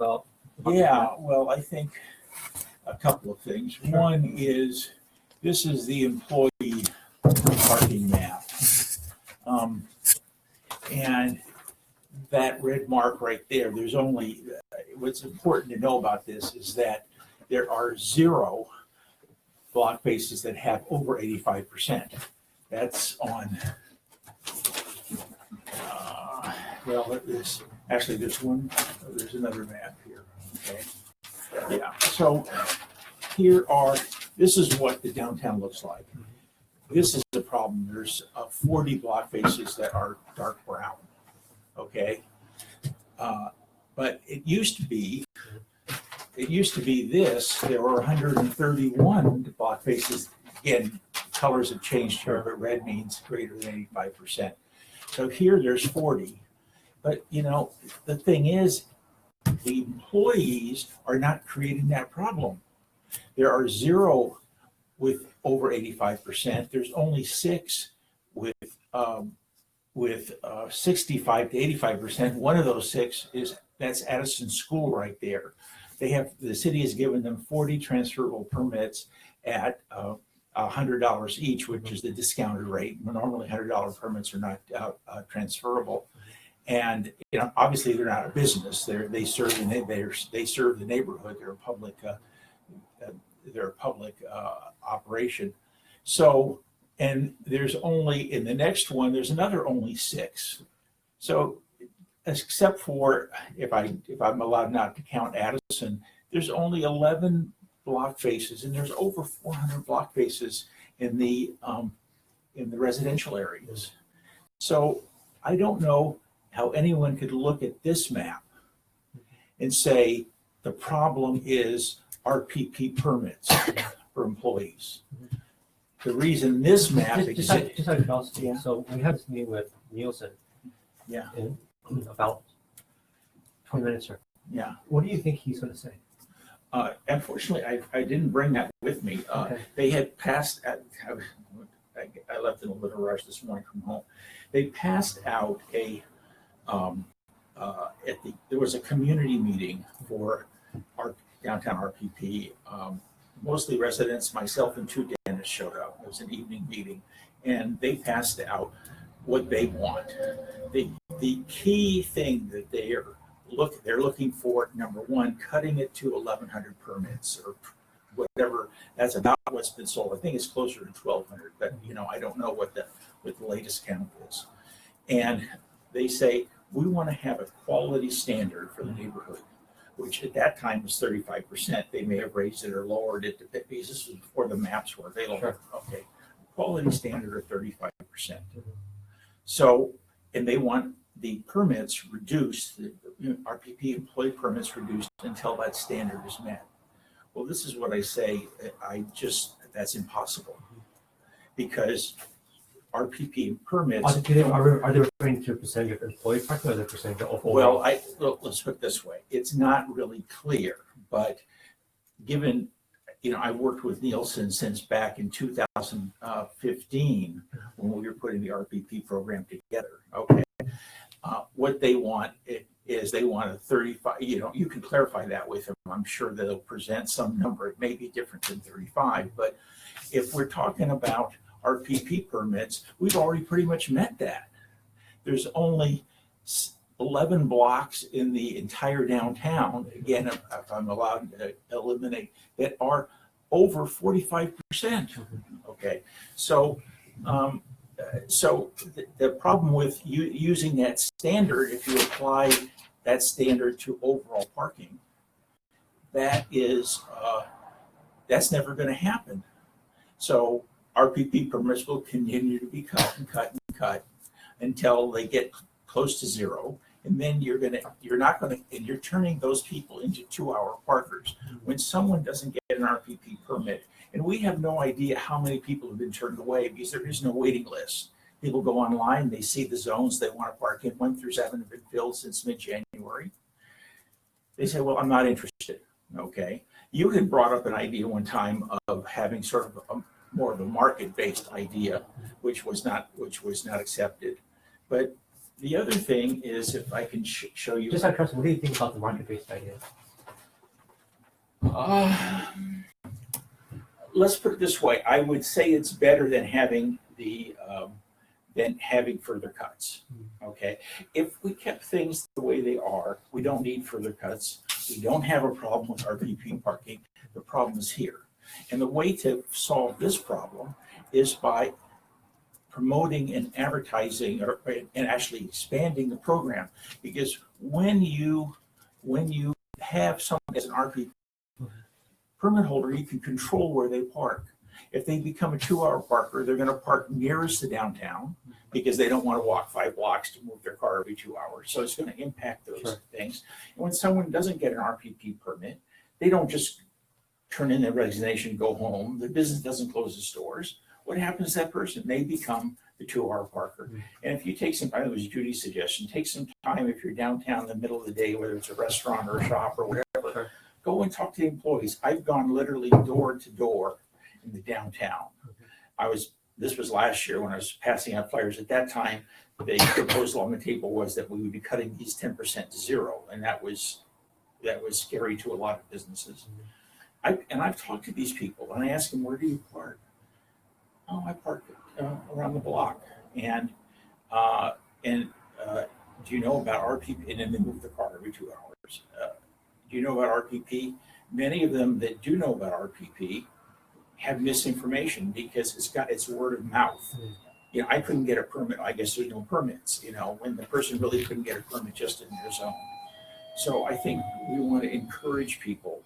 about? Yeah, well, I think a couple of things. One is, this is the employee parking map. And that red mark right there, there's only, what's important to know about this is that there are 0 block faces that have over 85%. That's on, well, there's there's another map here, okay? Yeah, so this is what the downtown looks like. This is the problem. There's 40 block faces that are dark brown, okay? But it used to be this, there were 131 block faces. Again, colors have changed here, but red means greater than 85%. So here there's 40. But the thing is, the employees are not creating that problem. There are 0 with over 85%. There's only 6 with 65 to 85%. One of those 6 that's Addison School right there. The city has given them 40 transferable permits at $100 each, which is the discounted rate. Normally $100 permits are not transferable. And obviously they're not a business. They serve the neighborhood. They're a public operation. So, and there's only, in the next one, there's another only 6. So, except for if I'm allowed not to count Addison, there's only 11 block faces, and there's over 400 block faces in the residential areas. So I don't know how anyone could look at this map and say the problem is RPP permits for employees. The reason this map just out of curiosity, Yeah. So we had this meeting with Nielsen. Yeah. In about 20 minutes, sir. Yeah. What do you think he's going to say? Unfortunately, I didn't bring that with me. Okay. They had passed, I left in a little rush this morning from home. They passed out there was a community meeting for our Downtown RPP. Mostly residents, myself and 2 dentists showed up. It was an evening meeting, and they passed out what they want. The key thing that they're looking for, number one, cutting it to 1,100 permits or whatever. That's about what's been sold. I think it's closer to 1,200, but I don't know what the latest count is. And they say we want to have a quality standard for the neighborhood, which at that time was 35%. They may have raised it or lowered it because this was before the maps were available. Sure. Okay, quality standard of 35%. So, and they want the permits reduced, the RPP employee permits reduced until that standard is met. Well, this is what I say. That's impossible, because RPP permits. Are they referring to percentage of employee parking or the percentage of overall? Well, let's put it this way. It's not really clear, but given, I worked with Nielsen since back in 2015 when we were putting the RPP program together. Okay. What they want is they want a 35, you can clarify that with them. I'm sure they'll present some number. It may be different than 35, but if we're talking about RPP permits, we've already pretty much met that. There's only 11 blocks in the entire downtown, again, if I'm allowed to eliminate, that are over 45%. Okay, so the problem with using that standard, if you apply that standard to overall parking, that's never going to happen. So RPP permits will continue to be cut and cut and cut until they get close to 0. And then you're turning those people into 2-hour parkers. When someone doesn't get an RPP permit, and we have no idea how many people have been turned away because there is no waiting list. People go online, they see the zones they want to park in. 1 through 7 have been filled since mid-January. They say, well, I'm not interested. Okay. You had brought up an idea one time of having sort of more of a market-based idea, which was not accepted. But The other thing is, if I can show you. Just out of trust, what do you think about the market-based idea? Let's put it this way. I would say it's better than having further cuts. Okay, if we kept things the way they are, we don't need further cuts. We don't have a problem with RPP parking. The problem is here, and the way to solve this problem is by promoting and advertising, and actually expanding the program. Because when you have someone as an RPP permit holder, you can control where they park. If they become a 2-hour parker, they're going to park nearest to downtown because they don't want to walk 5 blocks to move their car every 2 hours. So it's going to impact those things. And when someone doesn't get an RPP permit, they don't just turn in their resignation and go home. The business doesn't close its doors. What happens to that person? They become the 2-hour parker. And if you take some time, it was Judy's suggestion, take some time if you're downtown in the middle of the day, whether it's a restaurant or a shop or whatever, go and talk to the employees. I've gone literally door to door in the downtown. This was last year when I was passing out flyers. At that time, the proposal on the table was that we would be cutting these 10% to zero, and that was scary to a lot of businesses. I've talked to these people, and I ask them, where do you park? Oh, I park around the block. And do you know about RPP? And then they move the car every 2 hours. Do you know about RPP? Many of them that do know about RPP have misinformation because it's word of mouth. You know, I couldn't get a permit. I guess there's no permits, you know, when the person really couldn't get a permit just in their zone. So I think we want to encourage people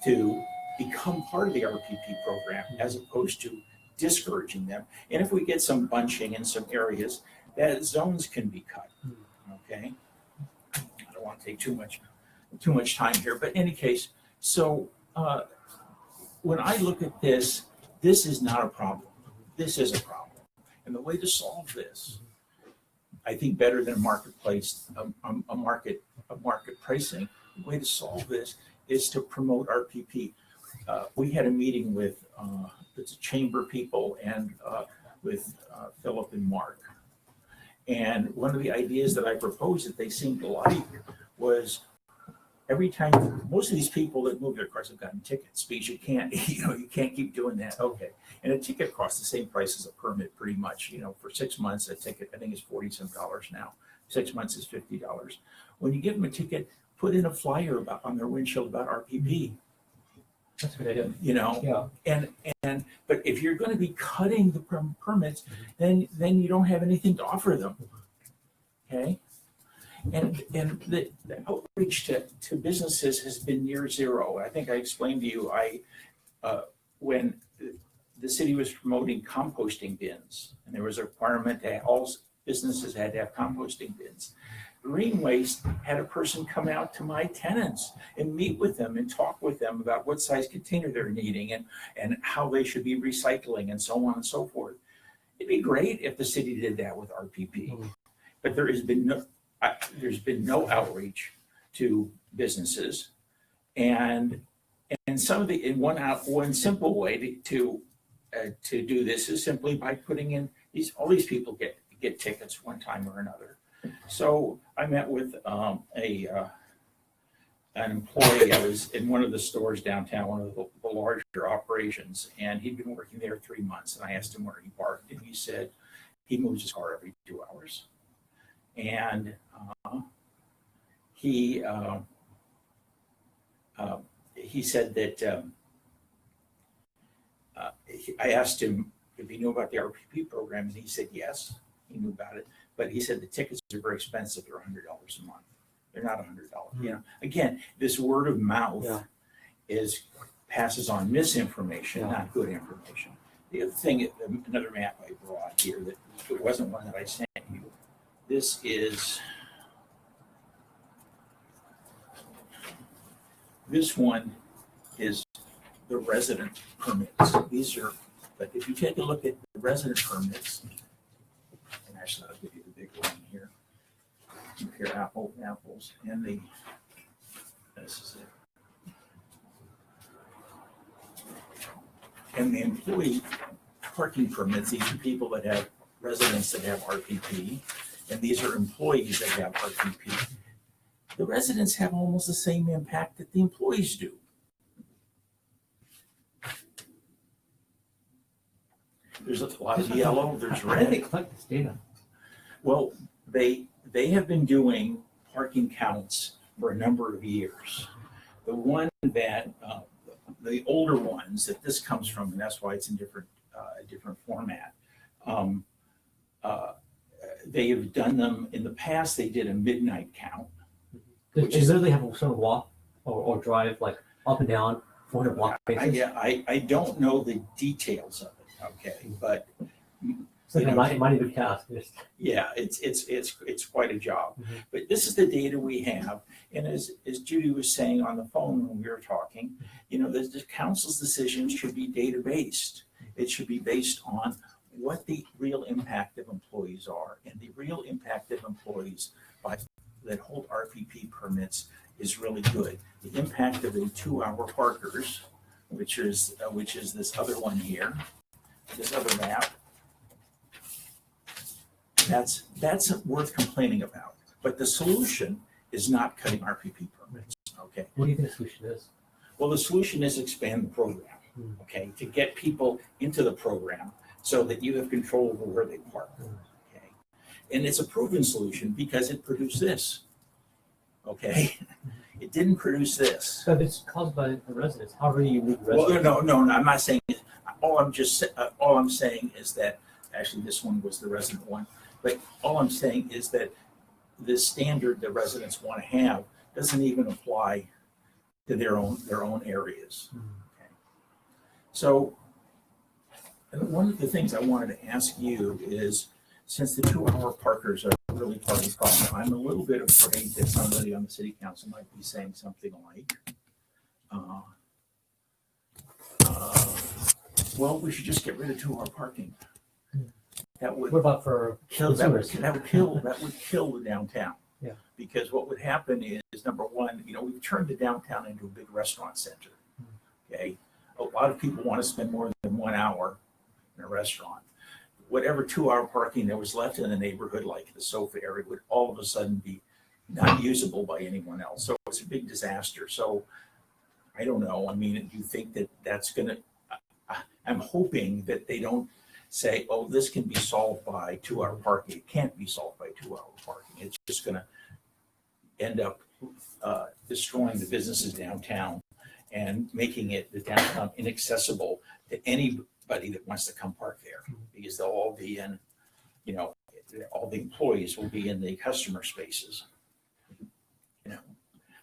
to become part of the RPP program as opposed to discouraging them. And if we get some bunching in some areas, that zones can be cut. Okay. I don't want to take too much time here, but in any case, so when I look at this is not a problem. This is a problem. And the way to solve this, I think better than a marketplace, a market pricing, the way to solve this is to promote RPP. We had a meeting with the chamber people and with Philip and Mark. And one of the ideas that I proposed that they seemed to like was every time, most of these people that move their cars have gotten tickets because you can't keep doing that. Okay. And a ticket costs the same price as a permit pretty much. You know, for 6 months, a ticket, I think is $40-some now. 6 months is $50. When you give them a ticket, put in a flyer on their windshield about RPP. That's a good idea. You know, but if you're going to be cutting the permits, then you don't have anything to offer them. Okay. And the outreach to businesses has been near zero. I think I explained to you, when the city was promoting composting bins, and there was a requirement that all businesses had to have composting bins. Green Waste had a person come out to my tenants and meet with them and talk with them about what size container they're needing and how they should be recycling and so on and so forth. It'd be great if the city did that with RPP, but there's been no outreach to businesses, and some of one simple way to do this is simply by putting in all these people get tickets one time or another. So I met with an employee. I was in one of the stores downtown, one of the larger operations, and he'd been working there 3 months. And I asked him where he parked, and he said he moves his car every 2 hours. And he said that I asked him if he knew about the RPP program, and he said yes, he knew about it. But he said the tickets are very expensive. They're $100 a month. They're not $100. You know, again, this word of mouth passes on misinformation, not good information. The other thing, another map I brought here that it wasn't one that I sent you. This one is the resident permits. These are, but if you take a look at the resident permits, and actually I'll give you the big one here. Compare apples, and this is it. And the employee parking permits, these are people that have residents that have RPP. and these are employees that have RPP, the residents have almost the same impact that the employees do. There's a lot of yellow, there's How do they red. collect this data? Well, they have been doing parking counts for a number of years. The one that, the older ones that this comes from, and that's why it's in a different format. They have done them in the past. They did a midnight count. They Which is- literally have sort of walk or drive like up and down 400 block basis. I don't know the details of it. Okay, but It's like you a know, mighty good task. yeah, it's quite a job. Mhm. But this is the data we have, and as Judy was saying on the phone when we were talking, you know, the council's decision should be data based. It should be based on what the real impact of employees are, and the real impact of employees that hold RPP permits is really good. The impact of the 2-hour parkers, which is this other one here, this other map. That's worth complaining about. But the solution is not cutting RPP permits. Okay. What do you think the solution is? Well, the solution is expand the program. Okay, to get people into the program so that you have control over where they park. Okay, and it's a proven solution because it produced this. Okay, it didn't produce this. So if it's caused by the residents, how do you meet Well, residents? no, I'm not saying it. All I'm saying is that actually this one was the resident one, but all I'm saying is that this standard that residents want to have doesn't even apply to their own areas. Okay. So one of the things I wanted to ask you is, since the 2-hour parkers are really part of the problem, I'm a little bit afraid that somebody on the city council might be saying something like, well, we should just get rid of 2-hour parking. That would What about for consumers? that would kill the downtown. Yeah. Because what would happen is, number one, you know, we've turned the downtown into a big restaurant center. Okay. A lot of people want to spend more than 1 hour in a restaurant. Whatever 2-hour parking that was left in the neighborhood, like the sofa area, would all of a sudden be not usable by anyone else. So it's a big disaster. So I don't know. I mean, do you think that that's going to, I'm hoping that they don't say, oh, this can be solved by 2-hour parking. It can't be solved by 2-hour parking. It's just going to end up destroying the businesses downtown and making the downtown inaccessible to anybody that wants to come park there, because they'll all be in, you know, all the employees will be in the customer spaces. You know,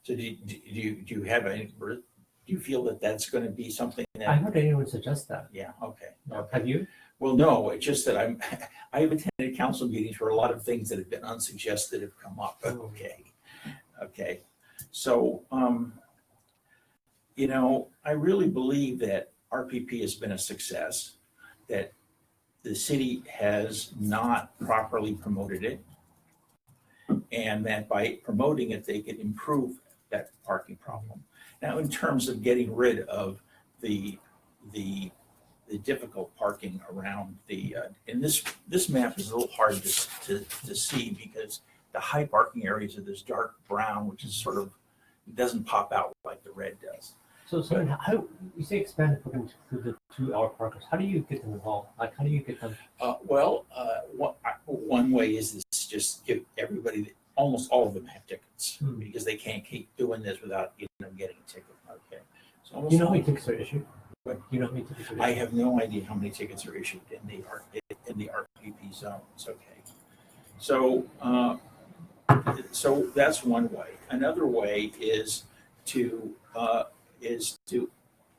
so do you have any? Do you feel that that's going to be something that? I heard anyone suggest that. Yeah. Okay. Have you? Well, no. It's just that I have attended council meetings where a lot of things that have been unsuggested have come up. Okay. Okay. So, you know, I really believe that RPP has been a success, that the city has not properly promoted it, and that by promoting it, they can improve that parking problem. Now, in terms of getting rid of the difficult parking around and this map is a little hard to see because the high parking areas are this dark brown, which is sort of, it doesn't pop out like the red does. So how you say expand the program to the 2-hour parkers? How do you get them involved? Like, how do you get them? One way is just give everybody, almost all of them have tickets because they can't keep doing this without getting a ticket. Okay. So Do you know how many tickets are issued? What? Do you know how many tickets are issued? I have no idea how many tickets are issued in the RPP zones. Okay. So so that's one way. Another way is to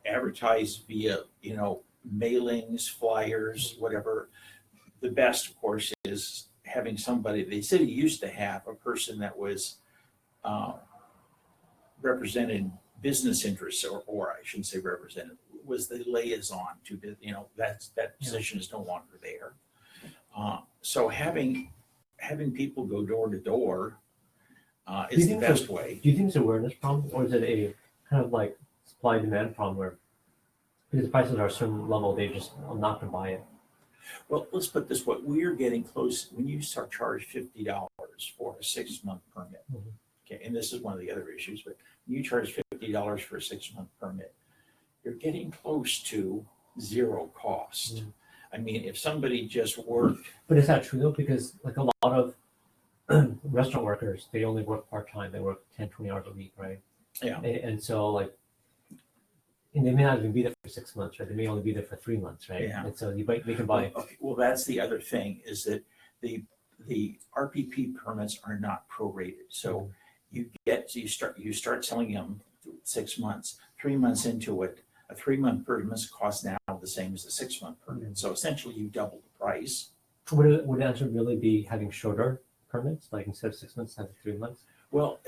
advertise via mailings, flyers, whatever. The best, of course, is having somebody. The city used to have a person that was represented business interests, or I shouldn't say represented, was the liaison to that position is no longer there. So having people go door to door is the best way. Do you think it's an awareness problem, or is it a kind of like supply demand problem where because the prices are a certain level, they just are not going to buy it? Well, let's put this way, we are getting close, when you start charge $50 for a 6-month permit. Mhm. Okay, and this is one of the other issues, but when you charge $50 for a 6-month permit, you're getting close to zero cost. Mhm. I mean, if somebody just worked, But is that true though? Because like a lot of restaurant workers, they only work part-time. They work 10, 20 hours a week, right? yeah, And so like, and they may not even be there for 6 months, right? They may only be there for 3 months, right? Yeah. And so they can buy. okay, well, that's the other thing, is that the RPP permits are not prorated. So you start selling them 6 months, 3 months into it, a 3-month permit costs now the same as a 6-month permit. So essentially you double the price. Would the answer really be having shorter permits, like instead of 6 months, having 3 months? Well,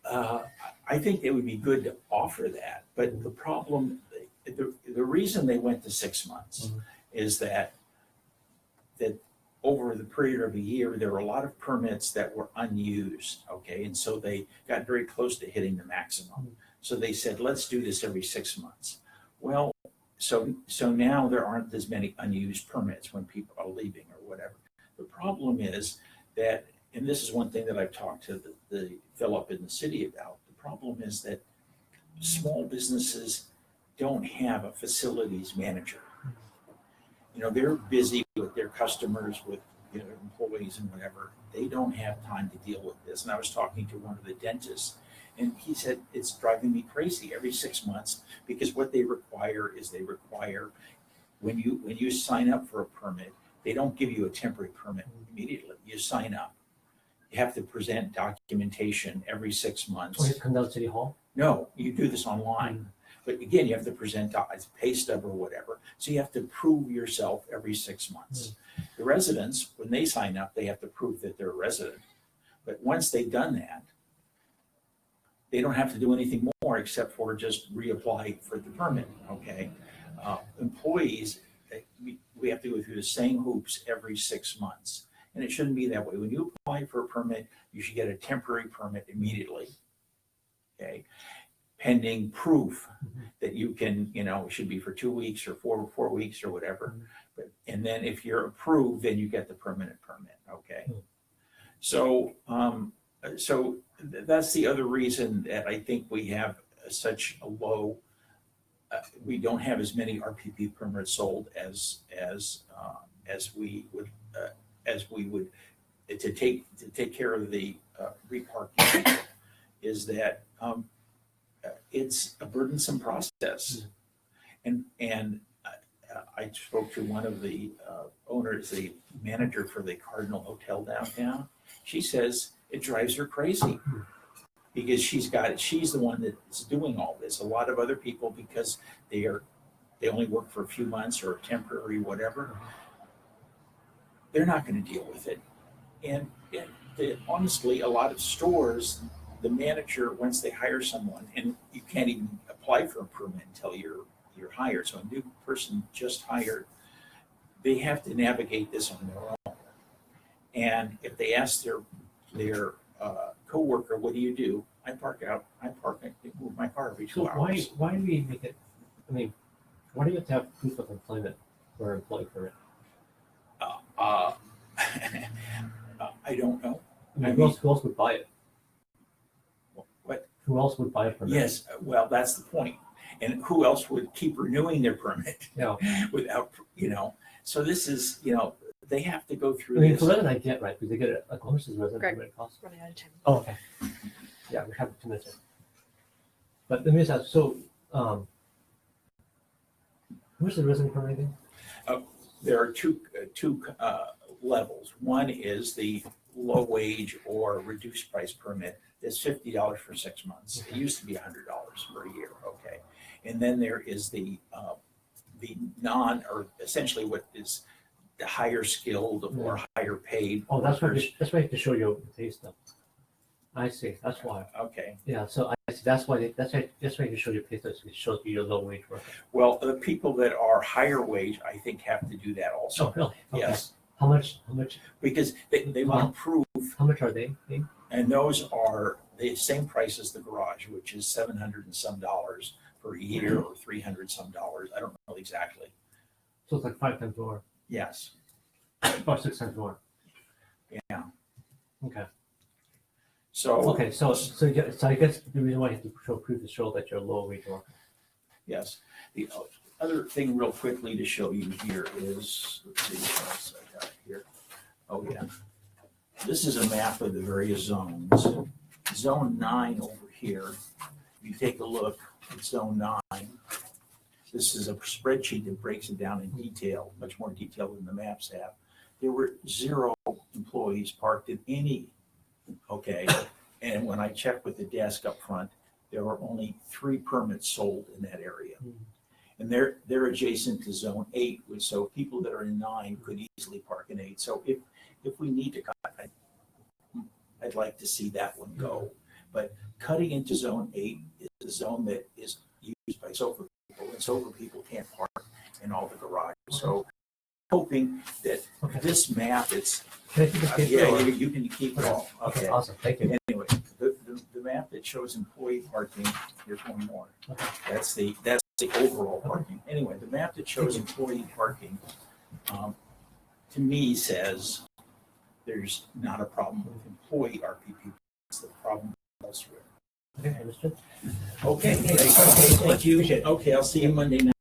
I think it would be good to offer that, but the problem, the reason they went to 6 months Mhm. is that over the period of a year, there were a lot of permits that were unused, okay? And so they got very close to hitting the maximum. So they said, let's do this every 6 months. Well, so now there aren't as many unused permits when people are leaving or whatever. The problem is that, and this is one thing that I've talked to the Philip in the city about, the problem is that small businesses don't have a facilities manager. They're busy with their customers, with employees and whatever. They don't have time to deal with this. And I was talking to one of the dentists, and he said it's driving me crazy every 6 months, because what they require is when you sign up for a permit, they don't give you a temporary permit immediately. You sign up. You have to present documentation every 6 months. Or you have to come down to City Hall? No, you do this online. But again, you have to present a pay stub or whatever. So you have to prove yourself every 6 months. The residents, when they sign up, they have to prove that they're a resident. But once they've done that, they don't have to do anything more except for just reapply for the permit, okay? Employees, we have to go through the same hoops every 6 months. And it shouldn't be that way. When you apply for a permit, you should get a temporary permit immediately, okay? Pending proof that you can, it should be for 2 weeks or four weeks or whatever. And then if you're approved, then you get the permanent permit, okay? So that's the other reason that I think we have such a low, we don't have as many RPP permits sold as we would to take care of the reparking, is that it's a burdensome process. And I spoke to one of the owners, the manager for the Cardinal Hotel downtown. She says it drives her crazy because she's the one that's doing all this. A lot of other people, because they only work for a few months or temporary, whatever, they're not going to deal with it. And honestly, a lot of stores, the manager, once they hire someone, and you can't even apply for a permit until you're hired. So a new person just hired, they have to navigate this on their own. And if they ask their coworker, "What do you do?" I move my car every 2 So hours. why do we make it? I mean, why do you have to have proof of employment for an employee permit? I don't know. Who else would buy it? What? Who else would buy a permit? Yes, well, that's the point. And who else would keep renewing their permit Yeah. without, so this is, they have to go through I mean, this. for resident, I get, right, because they get it. Like, how much does resident Greg. permit cost? Running out of time. Oh, okay. Yeah, we have 2 minutes. But let me just ask, so, where's the resident permit again? There are two levels. One is the low wage or reduced price permit. That's $50 for 6 months. It used to be $100 for a year, okay? And then there is the or essentially what is the higher skilled or higher paid. Oh, that's why workers. you have to show your pay stuff. I see, that's why. Okay. Yeah, so I see, that's why you show your pay stubs, it shows you your low wage worker. Well, the people that are higher wage, I think, have to do that also. Oh, really? Okay. Yes, How much, because they want to prove, how much are they paying? and those are the same price as the garage, which is $700 and some for a year or $300 some. I don't know exactly. So it's like 5 times more. Yes, About 6 times more. yeah. Okay. So. Okay, so I guess the reason why you have to show proof is show that you're a low wage worker. Yes. The other thing real quickly to show you here is, let's see what else I got here. Oh, yeah. This is a map of the various zones. Zone 9 over here, if you take a look at Zone 9, this is a spreadsheet that breaks it down in detail, much more detail than the maps have. There were 0 employees parked in any, okay? And when I checked with the desk up front, there were only 3 permits sold in that area. And they're adjacent to Zone 8, so people that are in 9 could easily park in 8. So if we need to cut, I'd like to see that one go. But cutting into Zone 8 is a zone that is used by sober people, and sober people can't park in all the garages. So hoping that this map, it's, Can I keep this paper, yeah, or- you can keep it all. Okay, awesome, thank you. Anyway, the map that shows employee parking, here's one more. Okay. That's the overall parking. Anyway, the map that shows employee parking, to me says there's not a problem with employee RPP. It's the problem elsewhere. Okay, understood. Okay, Hey, thank you. appreciate it. Okay, I'll see you Monday night.